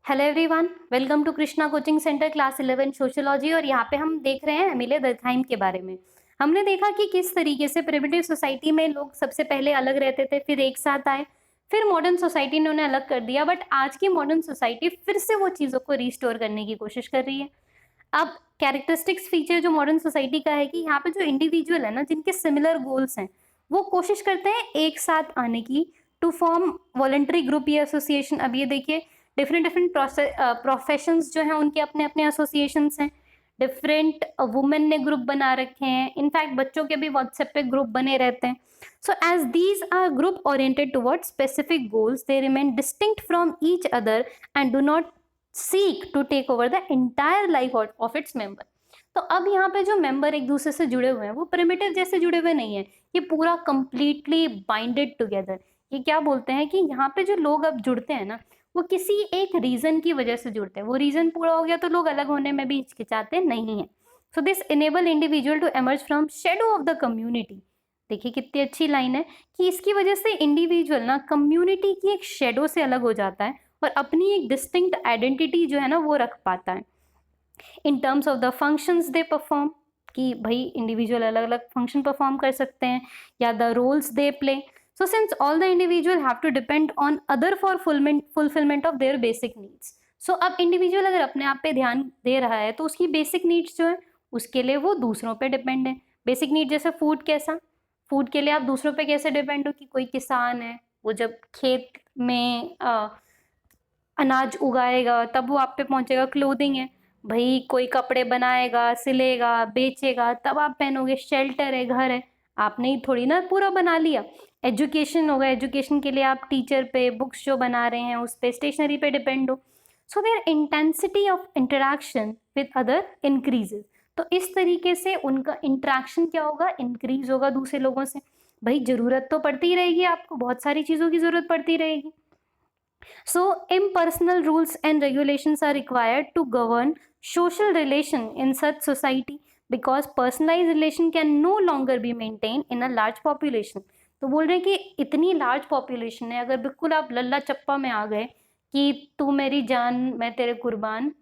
Hello everyone, welcome to Krishna coaching centre class 11 sociology. और यहाँ पे हम देख रहे हैं एमिले डर्कहाइम के बारे में। हमने देखा कि किस तरीके से प्रिमिटिव सोसाइटी में लोग सबसे पहले अलग रहते थे, फिर एक साथ आए, फिर मॉडर्न सोसाइटी ने उन्हें अलग कर दिया। बट आज की मॉडर्न सोसाइटी फिर से वो चीज़ों को रिस्टोर करने की कोशिश कर रही है। अब कैरेक्टरिस्टिक्स फीचर जो मॉडर्न सोसाइटी का है कि यहाँ पे जो इंडिविजुअल है ना, जिनके सिमिलर गोल्स हैं, वो कोशिश करते हैं एक साथ आने की, टू फॉर्म वॉलंटरी ग्रुप या एसोसिएशन। अब ये देखिए, डिफरेंट डिफरेंट प्रोफेशंस जो हैं उनके अपने अपने एसोसिएशंस हैं। डिफरेंट वुमेन ने ग्रुप बना रखे हैं, इनफैक्ट बच्चों के भी व्हाट्सएप पे ग्रुप बने रहते हैं। So as these are group oriented towards specific goals, they remain distinct from each other and do not seek to take over the entire life of its member. तो अब यहाँ पे जो मेंबर एक दूसरे से जुड़े हुए हैं वो प्रिमिटिव जैसे जुड़े हुए नहीं है, ये पूरा कंप्लीटली बाइंडेड टुगेदर। ये क्या बोलते हैं कि यहाँ पे जो लोग अब जुड़ते हैं ना, वो किसी एक रीजन की वजह से जुड़ते हैं। वो रीजन पूरा हो गया तो लोग अलग होने में भी हिचकिचाते नहीं है। So this enable individual to emerge from shadow of the community. देखिए कितनी अच्छी लाइन है कि इसकी वजह से इंडिविजुअल ना कम्युनिटी की एक शेडो से अलग हो जाता है और अपनी एक डिस्टिंक्ट आइडेंटिटी जो है ना वो रख पाता है। In terms of the functions they perform, कि भाई इंडिविजुअल अलग अलग फंक्शन परफॉर्म कर सकते हैं, या the roles they play. So since all the individual have to depend on other for fulfillment of their basic needs. So अब individual अगर अपने आप पे ध्यान दे रहा है तो उसकी बेसिक नीड्स जो है उसके लिए वो दूसरों पे डिपेंड है। बेसिक नीड जैसे फूड, कैसा फूड के लिए आप दूसरों पे कैसे डिपेंड हो, कि कोई किसान है, वो जब खेत में अनाज उगाएगा तब वो आप पे पहुंचेगा। क्लोथिंग है, भाई कोई कपड़े बनाएगा, सिलेगा, बेचेगा, तब आप पहनोगे। शेल्टर है, घर है, आपने ही थोड़ी ना पूरा बना लिया। एजुकेशन होगा, एजुकेशन के लिए आप टीचर पे, बुक्स जो बना रहे हैं उस पे, स्टेशनरी पे डिपेंड हो। So their intensity of interaction with other increases. तो इस तरीके से उनका इंटरेक्शन क्या होगा, इंक्रीज होगा दूसरे लोगों से। भाई जरूरत तो पड़ती ही रहेगी, आपको बहुत सारी चीज़ों की जरूरत पड़ती रहेगी। So impersonal rules and regulations are required to govern social relation in such society because personalized relation can no longer be maintained in a large population. तो बोल रहे हैं कि इतनी लार्ज पॉपुलेशन है, अगर बिल्कुल आप लल्ला चप्पा में आ गए कि तू मेरी जान मैं तेरे कुर्बान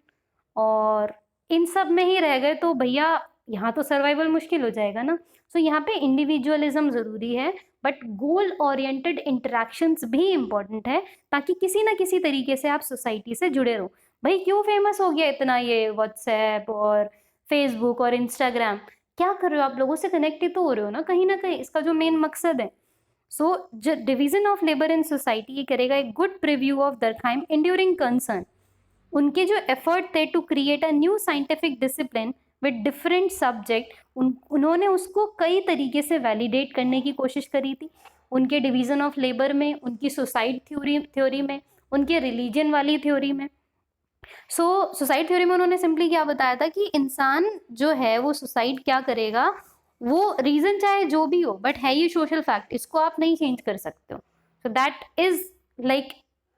और इन सब में ही रह गए तो भैया यहाँ तो सर्वाइवल मुश्किल हो जाएगा ना। सो यहाँ पे इंडिविजुअलिज्म ज़रूरी है, बट गोल ओरिएंटेड इंटरेक्शंस भी इम्पोर्टेंट है, ताकि किसी ना किसी तरीके से आप सोसाइटी से जुड़े रहो। भाई क्यों फेमस हो गया इतना ये व्हाट्सएप और फेसबुक और इंस्टाग्राम? क्या कर रहे हो आप, लोगों से कनेक्ट ही तो हो रहे हो ना कहीं, इसका जो मेन मकसद है। So division of labour in society ये करेगा एक good preview of Durkheim enduring concern. उनके जो एफर्ट थे to create a new scientific discipline with different subject, उन्होंने उसको कई तरीके से वैलिडेट करने की कोशिश करी थी। उनके डिवीजन ऑफ लेबर में, उनकी सोसाइट थ्योरी में, उनके रिलीजन वाली थ्योरी में। सोसाइट थ्योरी में उन्होंने सिंपली क्या बताया था कि इंसान जो है वो सोसाइट क्या करेगा, वो रीजन चाहे जो भी हो बट है ये सोशल फैक्ट, इसको आप नहीं चेंज कर सकते हो। So that is like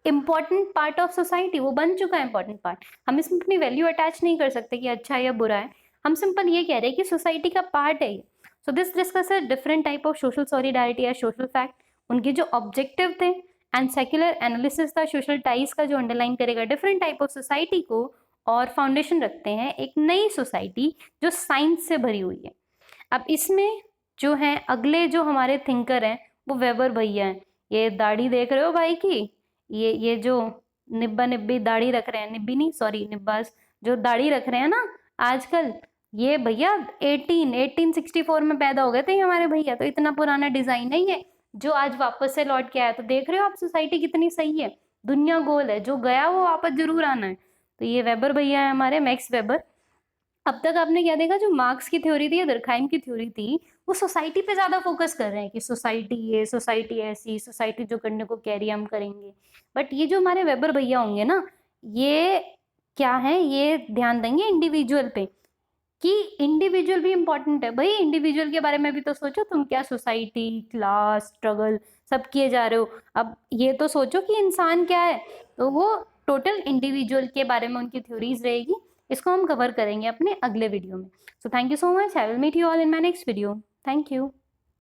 important part of society, वो बन चुका है इम्पॉर्टेंट पार्ट। हम इसमें अपनी वैल्यू अटैच नहीं कर सकते कि अच्छा या बुरा है, हम सिंपल ये कह रहे हैं कि सोसाइटी का पार्ट है ये। So this discuss different type of social solidarity या सोशल फैक्ट, उनके जो ऑब्जेक्टिव थे, एंड सेक्युलर एनालिसिस था सोशल टाइज का, जो अंडरलाइन करेगा डिफरेंट टाइप ऑफ सोसाइटी को, और फाउंडेशन रखते हैं एक नई सोसाइटी जो साइंस से भरी हुई है। अब इसमें जो है अगले जो हमारे थिंकर हैं वो वेबर भैया हैं। ये दाढ़ी देख रहे हो भाई की, ये जो निब्बा निब्बी दाढ़ी रख रहे हैं, निब्बी नहीं सॉरी निब्बास, जो दाढ़ी रख रहे हैं ना आजकल, ये भैया 1864 में पैदा हो गए थे हमारे भैया। तो इतना पुराना डिजाइन है ये जो आज वापस से लौट के आया। तो देख रहे हो आप सोसाइटी कितनी सही है, दुनिया गोल है, जो गया वो वापस जरूर आना है। तो ये वेबर भैया है हमारे, मैक्स वेबर। अब तक आपने क्या देखा, जो मार्क्स की थ्योरी थी या दरखाइम की थ्योरी थी, वो सोसाइटी पे ज्यादा फोकस कर रहे हैं कि सोसाइटी ये, सोसाइटी ऐसी, सोसाइटी जो करने को कह रही है हम करेंगे। बट ये जो हमारे वेबर भैया होंगे ना, ये क्या है, ये ध्यान देंगे इंडिविजुअल पे, कि इंडिविजुअल भी इंपॉर्टेंट है। भाई इंडिविजुअल के बारे में भी तो सोचो, तुम क्या सोसाइटी, क्लास, स्ट्रगल सब किए जा रहे हो। अब ये तो सोचो कि इंसान क्या है, तो वो टोटल इंडिविजुअल के बारे में उनकी थ्योरीज रहेगी। इसको हम कवर करेंगे अपने अगले वीडियो में। So thank you so much, I will meet you all in my next video. Thank you.